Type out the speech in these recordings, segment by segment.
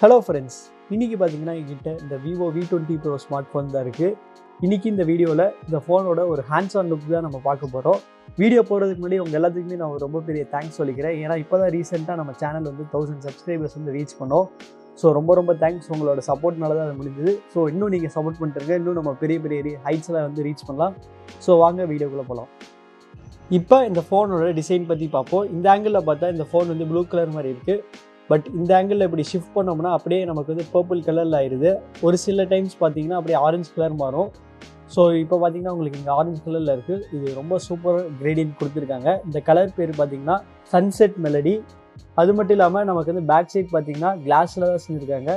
Hello friends, இன்றைக்கி பார்த்தீங்கன்னா என்கிட்ட இந்த Vivo V20 Pro smart phone தான் இருக்குது. இன்றைக்கி இந்த வீடியோவில் இந்த ஃபோனோட ஒரு ஹேண்ட்ஸ் ஆன் லுக் தான் நம்ம பார்க்க போகிறோம். வீடியோ போகிறதுக்கு முன்னாடி உங்கள் எல்லாத்துக்குமே நான் ரொம்ப பெரிய தேங்க்ஸ் சொல்லிக்கிறேன். ஏன்னா இப்போ தான் ரீசெண்டாக நம்ம சேனல் வந்து 1000 சப்ஸ்கிரைபர்ஸ் வந்து ரீச் பண்ணோம். ஸோ ரொம்ப தேங்க்ஸ், உங்களோட சப்போர்ட்னால தான் அது முடிஞ்சுது. ஸோ இன்னும் நீங்கள் சப்போர்ட் பண்ணிட்டுருங்க, இன்னும் நம்ம பெரிய ஹைட்ஸில் வந்து ரீச் பண்ணலாம். ஸோ வாங்க வீடியோக்குள்ளே போகலாம். இப்போ இந்த ஃபோனோட டிசைன் பற்றி பார்ப்போம். இந்த ஆங்கிளில் பார்த்தா இந்த ஃபோன் வந்து ப்ளூ கலர் மாதிரி இருக்குது. பட் இந்த ஆங்கிளில் இப்படி ஷிஃப்ட் பண்ணோம்னா அப்படியே நமக்கு வந்து பர்பிள் கலரில் ஆயிடுது. ஒரு சில டைம்ஸ் பார்த்தீங்கன்னா அப்படியே ஆரஞ்சு கலர் மாறும். ஸோ இப்போ பார்த்தீங்கன்னா உங்களுக்கு இங்கே ஆரஞ்சு கலரில் இருக்குது. இது ரொம்ப சூப்பர் கிரேடியன்ட் கொடுத்துருக்காங்க. இந்த கலர் பேர் பார்த்தீங்கன்னா சன்செட் மெலடி. அது மட்டும் இல்லாமல் நமக்கு வந்து பேக் சைட் பார்த்தீங்கன்னா கிளாஸில் தான் செஞ்சுருக்காங்க.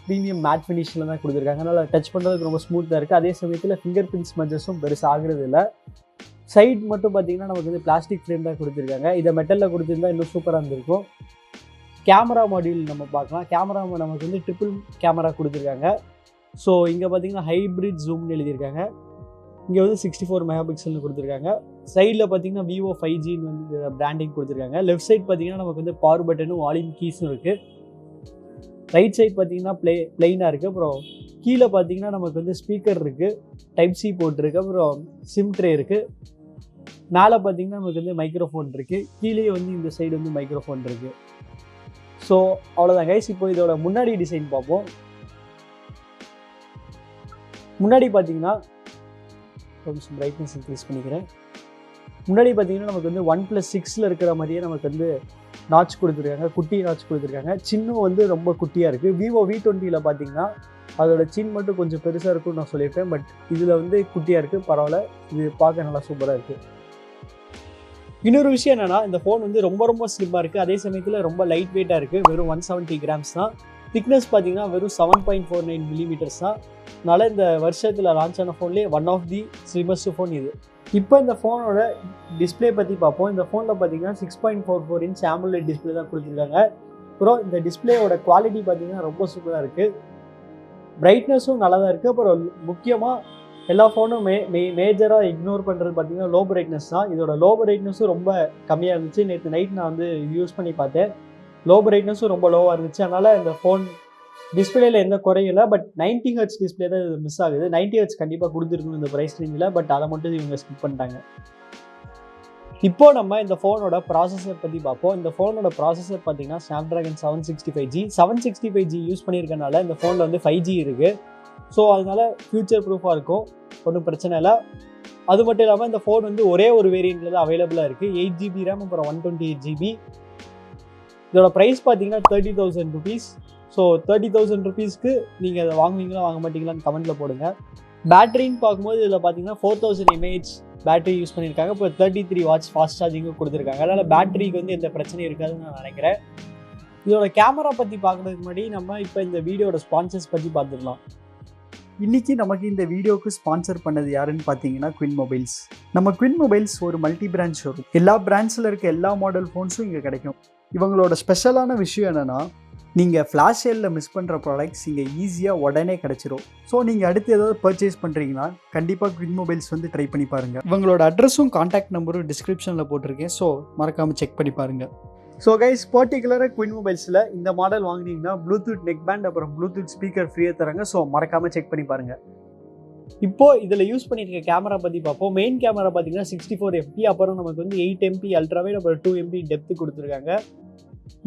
ப்ரீமியம் மேட் ஃபினிஷில் தான் கொடுத்துருக்காங்க. அதனால் டச் பண்ணுறதுக்கு ரொம்ப ஸ்மூத்தாக இருக்குது. அதே சமயத்தில் ஃபிங்கர் பிரிண்ட் ஸ்மஜஸும் பெருசாக ஆகிறது இல்லை. சைட் மட்டும் பார்த்தீங்கன்னா நமக்கு வந்து பிளாஸ்டிக் ஃப்ரேம் தான் கொடுத்துருக்காங்க. இதை மெட்டலில் கொடுத்துருந்தா இன்னும் சூப்பராக இருந்திருக்கும். கேமரா மாடியூல் நம்ம பார்க்கலாம். கேமரா நமக்கு வந்து ட்ரிபிள் கேமரா கொடுத்துருக்காங்க. ஸோ இங்கே பார்த்தீங்கன்னா ஹைப்ரிட் ஜூம்னு எழுதியிருக்காங்க. இங்கே வந்து 64 மெகா பிக்சல்னு கொடுத்துருக்காங்க. சைடில் பார்த்தீங்கன்னா Vivo 5Gன்னு வந்து பிராண்டிங் கொடுத்துருக்காங்க. லெஃப்ட் சைட் பார்த்தீங்கன்னா நமக்கு வந்து பவர் பட்டனும் வால்யூம் கீஸும் இருக்குது. ரைட் சைட் பார்த்தீங்கன்னா பிளெயினாக இருக்குது. அப்புறம் கீழே பார்த்தீங்கன்னா நமக்கு வந்து ஸ்பீக்கர் இருக்குது, டைப் சி போட்டிருக்கு, அப்புறம் சிம் ட்ரே இருக்குது. மேலே பார்த்தீங்கன்னா நமக்கு வந்து மைக்ரோஃபோன் இருக்குது. கீழே வந்து இந்த சைடு வந்து மைக்ரோஃபோன் இருக்குது. ஸோ அவ்வளோதான் கைஸ். இப்போ இதோட முன்னாடி டிசைன் பார்ப்போம். முன்னாடி பார்த்தீங்கன்னா கொஞ்சம் பிரைட்னஸ் இன்க்ரீஸ் பண்ணிக்கிறேன். முன்னாடி பார்த்தீங்கன்னா நமக்கு வந்து OnePlus 6ல் இருக்கிற மாதிரியே நமக்கு வந்து நாட்ச் கொடுத்துருக்காங்க. குட்டி நாட்ச் கொடுத்துருக்காங்க. சின்னும் வந்து ரொம்ப குட்டியாக இருக்குது. Vivo V20ல் பார்த்தீங்கன்னா அதோட சின் மட்டும் கொஞ்சம் பெருசாக இருக்கும்னு நான் சொல்லியிருப்பேன். பட் இதில் வந்து குட்டியாக இருக்குது. பரவாயில்ல, இது பார்க்க நல்லா சூப்பராக இருக்குது. இன்னொரு விஷயம் என்னென்னா, இந்த ஃபோன் வந்து ரொம்ப ஸ்லிம்மாக இருக்குது. அதே சமயத்தில் ரொம்ப லைட் வெயிட்டாக இருக்குது. வெறும் 170 கிராம்ஸ் தான். திக்னஸ் பார்த்தீங்கன்னா வெறும் 7.49 மில்லிமீட்டர்ஸ் தான். அதனால் இந்த வருஷத்தில் லான்ச் ஆன ஃபோன்லேயே ஒன் ஆஃப் தி ஸ்லிமஸ்ட் ஃபோன் இது. இப்போ இந்த ஃபோனோட டிஸ்பிளே பற்றி பார்ப்போம். இந்த ஃபோனில் பார்த்தீங்கன்னா 6.44 இன்ச் AMOLED டிஸ்பிளே தான் கொடுத்துருக்காங்க. அப்புறம் இந்த டிஸ்பிளேயோட குவாலிட்டி பார்த்தீங்கன்னா ரொம்ப சூப்பராக இருக்குது. பிரைட்னஸும் நல்லா தான் இருக்குது. அப்புறம் முக்கியமாக எல்லா ஃபோனும் மேஜராக இக்னோர் பண்ணுறது பார்த்தீங்கன்னா லோ பிரைட்னஸ் தான். இதோட லோ பிரைட்னஸும் ரொம்ப கம்மியாக இருந்துச்சு. நேற்று நைட் நான் வந்து யூஸ் பண்ணி பார்த்தேன். லோ பிரைட்னஸும் ரொம்ப லோவாக இருந்துச்சு. அதனால் இந்த ஃபோன் டிஸ்பிளேயில் எந்த குறையும் இல்லை. பட் 90 ஹெர்ட்ஸ் டிஸ்பிளே தான் இது மிஸ் ஆகுது. 90 ஹெர்ட்ஸ் கண்டிப்பாக கொடுத்துருக்கணும் இந்த ப்ரைஸ் ரேஞ்சில். பட் அதை மட்டும் இவங்க ஸ்கிப் பண்ணிட்டாங்க. இப்போ நம்ம இந்த ஃபோனோட ப்ராசஸர் பற்றி பார்ப்போம். இந்த ஃபோனோட ப்ராசஸர் பார்த்தீங்கன்னா Snapdragon 765G யூஸ் பண்ணியிருக்கனால இந்த ஃபோனில் வந்து 5G இருக்குது. ஸோ அதனால் ஃப்யூச்சர் ப்ரூஃபாக இருக்கும், ஒன்றும் பிரச்சனை இல்லை. அது மட்டும் இல்லாமல் இந்த ஃபோன் வந்து ஒரே ஒரு வேரியண்ட்டில் தான் அவைலபிளாக இருக்குது. 8GB RAM அப்புறம் 128GB. இதோட ப்ரைஸ் பார்த்தீங்கன்னா 30,000 rupees. ஸோ 30,000 rupeesக்கு நீங்கள் அதை வாங்குவீங்களா வாங்க மாட்டீங்களான்னு கமெண்ட்டில் போடுங்க. பேட்டரின்னு பார்க்கும்போது இதில் பார்த்தீங்கன்னா 4000 mAh பேட்டரி யூஸ் பண்ணியிருக்காங்க. இப்போ 33 watts ஃபாஸ்ட் சார்ஜிங்கும் கொடுத்துருக்காங்க. அதனால் பேட்டரிக்கு வந்து எந்த பிரச்சனையும் இருக்காதுன்னு நான் நினைக்கிறேன். இதோட கேமரா பற்றி பார்க்குறதுக்கு முன்னாடி நம்ம இப்போ இந்த வீடியோட ஸ்பான்சர்ஸ் பற்றி பார்த்துக்கலாம். இன்றைக்கி நமக்கு இந்த வீடியோவுக்கு ஸ்பான்சர் பண்ணது யாருன்னு பார்த்தீங்கன்னா குயின் மொபைல்ஸ். நம்ம குயின் மொபைல்ஸ் ஒரு மல்டி பிராண்ட் ஷோரூம். எல்லா பிராண்ட்ஸில் இருக்க எல்லா மாடல் ஃபோன்ஸும் இங்கே கிடைக்கும். இவங்களோட ஸ்பெஷலான விஷயம் என்னென்னா, நீங்கள் ஃப்ளாஷ் சேலில் மிஸ் பண்ணுற ப்ராடக்ட்ஸ் இங்கே ஈஸியாக உடனே கிடச்சிரும். ஸோ நீங்கள் அடுத்து ஏதாவது பர்ச்சேஸ் பண்ணுறீங்கன்னா கண்டிப்பாக குயின் மொபைல்ஸ் வந்து ட்ரை பண்ணி பாருங்கள். இவங்களோட அட்ரஸும் கான்டாக்ட் நம்பரும் டிஸ்கிரிப்ஷனில் போட்டிருக்கேன். ஸோ மறக்காமல் செக் பண்ணி பாருங்கள். ஸோ கைஸ், பர்டிகுலராக குயின் மொபைல்ஸில் இந்த மாடல் வாங்கினீங்கன்னா ப்ளூடூத் நெக் பேண்ட் அப்புறம் ப்ளூடூத் ஸ்பீக்கர் ஃப்ரீயாக தராங்க. ஸோ மறக்காமல் செக் பண்ணி பாருங்கள். இப்போது இதில் யூஸ் பண்ணியிருக்க கேமரா பற்றி பார்ப்போம். மெயின் கேமரா பார்த்தீங்கன்னா 64 MP, அப்புறம் நமக்கு வந்து 8 MP அல்ட்ராவைட் அப்புறம் 2 MP டெப்த்து கொடுத்துருக்காங்க.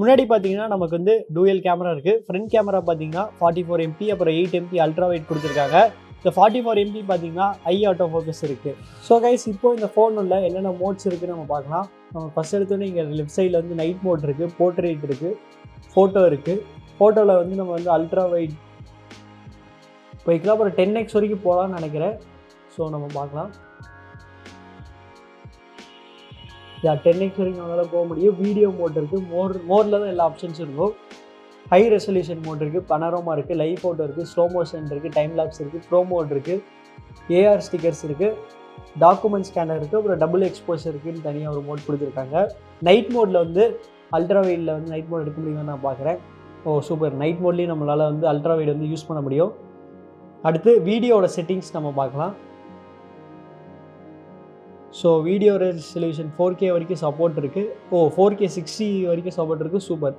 முன்னாடி பார்த்தீங்கன்னா நமக்கு வந்து டூயல் கேமரா இருக்குது. ஃப்ரண்ட் கேமரா பார்த்தீங்கன்னா 44 MP அப்புறம் 8 MP அல்ட்ராவைட் கொடுத்துருக்காங்க. இந்த 44 MP பார்த்தீங்கன்னா ஆட்டோ ஃபோக்கஸ் இருக்குது. ஸோ கைஸ், இப்போ இந்த ஃபோனில் என்னென்ன மோட்ஸ் இருக்குதுன்னு நம்ம பார்க்கலாம். நம்ம ஃபஸ்ட் எடுத்தோன்னே இங்கே லெஃப்ட் சைடில் வந்து நைட் மோட் இருக்குது, போர்ட்ரேட் இருக்குது, ஃபோட்டோ இருக்குது. ஃபோட்டோவில் வந்து நம்ம வந்து அல்ட்ரா வைட் போய்க்கலாம். அப்புறம் 10x வரைக்கும் போகலான்னு நினைக்கிறேன். ஸோ நம்ம பார்க்கலாம். 10x வரைக்கும் நம்மளால் போக முடியும். வீடியோ மோட் இருக்குது. மோடில் தான் எல்லா ஆப்ஷன்ஸும் இருக்கும். ஹை ரெசல்யூஷன் மோட் இருக்குது, பனரோமா இருக்குது, லைவ் ஃபோட்டோ இருக்குது, ஸ்லோ மோஷன் இருக்குது, டைம் லாப்ஸ் இருக்குது, ப்ரோ மோட் இருக்குது, ஏஆர் ஸ்டிக்கர்ஸ் இருக்குது, டாக்குமெண்ட் ஸ்கேனர் இருக்குது, அப்புறம் டபுள் எக்ஸ்போஷர் இருக்குதுன்னு தனியாக ஒரு மோட் கொடுத்துருக்காங்க. நைட் மோடில் வந்து அல்ட்ரா வைடில் வந்து நைட் மோட் எடுக்க முடியும்னு நான் பார்க்குறேன். சூப்பர். நைட் மோட்லேயும் நம்மளால் வந்து அல்ட்ரா வைட் வந்து யூஸ் பண்ண முடியும். அடுத்து வீடியோட செட்டிங்ஸ் நம்ம பார்க்கலாம். ஸோ வீடியோ ரெசல்யூஷன் 4K வரைக்கும் சப்போர்ட் இருக்குது. 4K 60 வரைக்கும் சப்போர்ட் இருக்குது. சூப்பர்.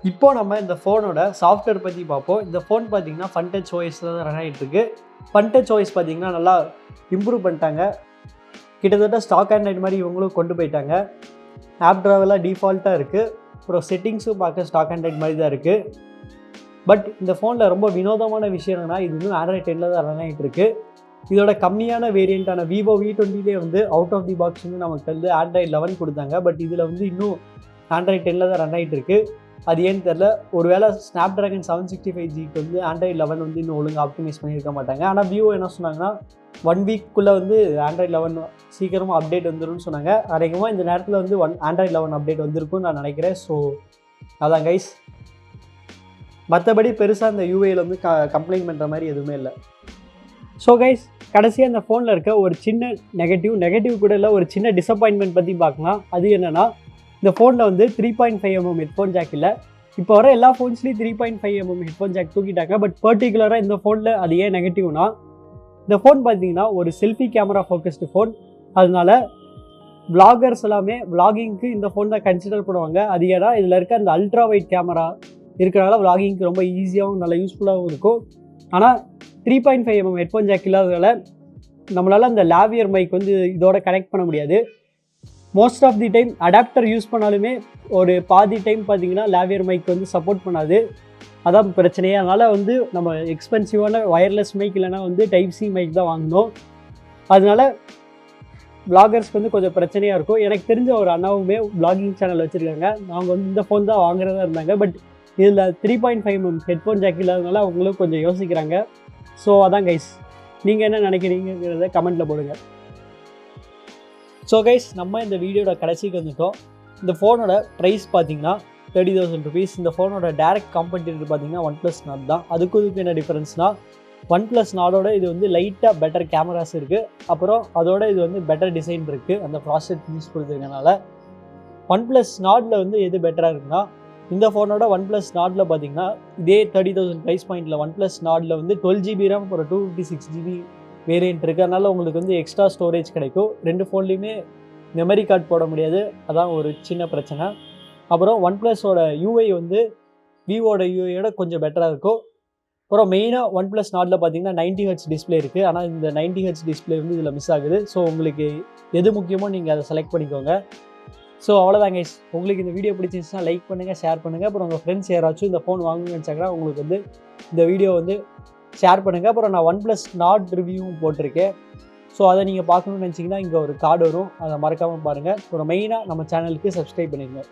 இப்போ நம்ம இந்த ஃபோனோட சாஃப்ட்வேர் பற்றி பார்ப்போம். இந்த ஃபோன் பார்த்தீங்கன்னா ஃபன்டச் ஓஎஸில் தான் ரன் ஆகிட்டுருக்கு. ஃபன்டச் ஓஎஸ் பார்த்தீங்கன்னா நல்லா இம்ப்ரூவ் பண்ணிட்டாங்க. கிட்டத்தட்ட ஸ்டாக் ஆண்ட்ராய்டு மாதிரி இவங்களும் கொண்டு போயிட்டாங்க. ஆப் ட்ராவெல்லாம் டிஃபால்ட்டாக இருக்குது. அப்புறம் செட்டிங்ஸும் பார்க்க ஸ்டாக் ஆண்ட்ராய்டு மாதிரி தான் இருக்குது. பட் இந்த ஃபோனில் ரொம்ப வினோதமான விஷயம் என்னென்னா, இது இன்னும் ஆண்ட்ராய்டு 10 தான் ரன் ஆகிட்டுருக்கு. இதோட கம்மியான வேரியண்ட்டான Vivo V20 வந்து அவுட் ஆஃப் தி பாக்ஸ் வந்து நமக்கு வந்து ஆண்ட்ராய்டு 11 கொடுத்தாங்க. பட் இதில் வந்து இன்னும் ஆண்ட்ராய்டு 10 தான் ரன் ஆகிட்டுருக்கு. அது ஏன்னு தெரில. ஒருவேளை ஸ்னாப்ட்ராகன் 765Gக்கு வந்து ஆண்ட்ராய்டு 11 வந்து இன்னும் ஒழுங்காக ஆப்டிமைஸ் பண்ணியிருக்க மாட்டாங்க. ஆனால் விவோ என்ன சொன்னாங்கன்னா 1 வீக்குள்ளே வந்து ஆண்ட்ராய்டு 11 சீக்கிரமாக அப்டேட் வந்துரும்னு சொன்னாங்க. அதிகமாக இந்த நேரத்தில் வந்து ஆண்ட்ராய்டு 11 அப்டேட் வந்திருக்கும்னு நான் நினைக்கிறேன். ஸோ அதான் கைஸ். மற்றபடி பெருசாக இந்த யூஏயில் வந்து கம்ப்ளைண்ட் பண்ணுற மாதிரி எதுவுமே இல்லை. ஸோ கைஸ், கடைசியாக இந்த ஃபோனில் இருக்க ஒரு சின்ன நெகட்டிவ் கூட இல்லை, ஒரு சின்ன டிசப்பாயின்மெண்ட் பற்றி பார்க்கலாம். அது என்னென்னா, இந்த ஃபோனில் வந்து 3.5mm ஹெட்ஃபோன் ஜாக் இல்லை. இப்போ வர எல்லா ஃபோன்ஸ்லேயும் 3.5mm ஹெட்ஃபோன் ஜாக் தூக்கிட்டாங்க. பட் பர்டிகுலராக இந்த ஃபோனில் அது ஏன் நெகட்டிவ்னா, இந்த ஃபோன் பார்த்தீங்கன்னா ஒரு செல்ஃபி கேமரா ஃபோக்கஸ்டு ஃபோன். அதனால விளாகர்ஸ் எல்லாமே விளாகிங்க்கு இந்த ஃபோன் தான் கன்சிடர் பண்ணுவாங்க. அது ஏன்னா இதில் இருக்க அந்த அல்ட்ரா வைட் கேமரா இருக்கிறனால விளாகிங்க்கு ரொம்ப ஈஸியாகவும் நல்லா யூஸ்ஃபுல்லாகவும் இருக்கும். ஆனால் 3.5mm ஹெட்ஃபோன் ஜாக் இல்லாததால் நம்மளால் அந்த லாவியர் மைக் வந்து இதோட கனெக்ட் பண்ண முடியாது. Most of the time adapter use பண்ணாலுமே ஒரு பாதி டைம் பார்த்தீங்கன்னா லாவியர் மைக் வந்து சப்போர்ட் பண்ணாது. அதான் பிரச்சனையே. அதனால் வந்து நம்ம எக்ஸ்பென்சிவான வயர்லெஸ் மைக் இல்லைனா வந்து டைப் சி மைக் தான் வாங்கணும். அதனால விளாகர்ஸ்க்கு வந்து கொஞ்சம் பிரச்சனையாக இருக்கும். எனக்கு தெரிஞ்ச ஒரு அண்ணாவுமே விளாகிங் சேனல் வச்சுருக்காங்க. அவங்க வந்து இந்த ஃபோன் தான் வாங்குறதா இருந்தாங்க. பட் இதில் 3.5mm ஹெட்ஃபோன் ஜாக் இல்லாதனால அவங்களும் கொஞ்சம் யோசிக்கிறாங்க. ஸோ அதான் கைஸ், நீங்கள் என்ன நினைக்கிறீங்கிறத கமெண்ட்டில் போடுங்க. ஸோ கைஸ், நம்ம இந்த வீடியோட கடைசிக்கு வந்துட்டோம். இந்த ஃபோனோட ப்ரைஸ் பார்த்தீங்கன்னா 30,000 rupees. இந்த ஃபோனோட டேரக்ட் காம்படிட்டர் பார்த்தீங்கன்னா OnePlus Nord தான். அதுக்கு என்ன டிஃப்ரென்ஸ்னால், OnePlus Nordோட இது வந்து லைட்டாக பெட்டர் கேமராஸ் இருக்குது. அப்புறம் அதோட இது வந்து பெட்டர் டிசைன் இருக்குது. அந்த ப்ராசஸர் யூஸ் கொடுத்துருக்கனால OnePlus Nordல வந்து எது பெட்டராக இருக்குன்னா, இந்த ஃபோனோட OnePlus Nordல பார்த்தீங்கன்னா இதே 30,000 ப்ரைஸ் பாயிண்டில் OnePlus Nordல வந்து 12GB RAM ஒரு 256GB வேரியன்ட் இருக்குது. அதனால் உங்களுக்கு வந்து எக்ஸ்ட்ரா ஸ்டோரேஜ் கிடைக்கும். 2 ஃபோன்லேயுமே மெமரி கார்டு போட முடியாது. அதான் ஒரு சின்ன பிரச்சனை. அப்புறம் OnePlusோட யூஐ வந்து விவோட யூஐயோட கொஞ்சம் பெட்டராக இருக்கும். அப்புறம் மெயினாக OnePlus Nordல பார்த்தீங்கன்னா 90Hz டிஸ்பிளே இருக்குது. ஆனால் இந்த 90Hz டிஸ்பிளே வந்து இதில் மிஸ் ஆகுது. ஸோ உங்களுக்கு எது முக்கியமோ நீங்கள் அதை செலக்ட் பண்ணிக்கோங்க. ஸோ அவ்வளோதான் கைஸ். உங்களுக்கு இந்த வீடியோ பிடிச்சிருந்துச்சுன்னா லைக் பண்ணுங்கள், ஷேர் பண்ணுங்கள். அப்புறம் உங்கள் ஃப்ரெண்ட்ஸ் யாராச்சும் இந்த ஃபோன் வாங்கணும்னு நினச்சாங்கன்னா உங்களுக்கு வந்து இந்த வீடியோ வந்து ஷேர் பண்ணுங்கள். அப்புறம் நான் OnePlus Nord ரிவ்யூவும் போட்டிருக்கேன். ஸோ அதை நீங்கள் பார்க்கணுன்னு நினச்சிங்கன்னா இங்கே ஒரு கார்டு வரும், அதை மறக்காமல் பாருங்கள். அப்புறம் மெயினாக நம்ம சேனலுக்கு சப்ஸ்கிரைப் பண்ணிடுங்க.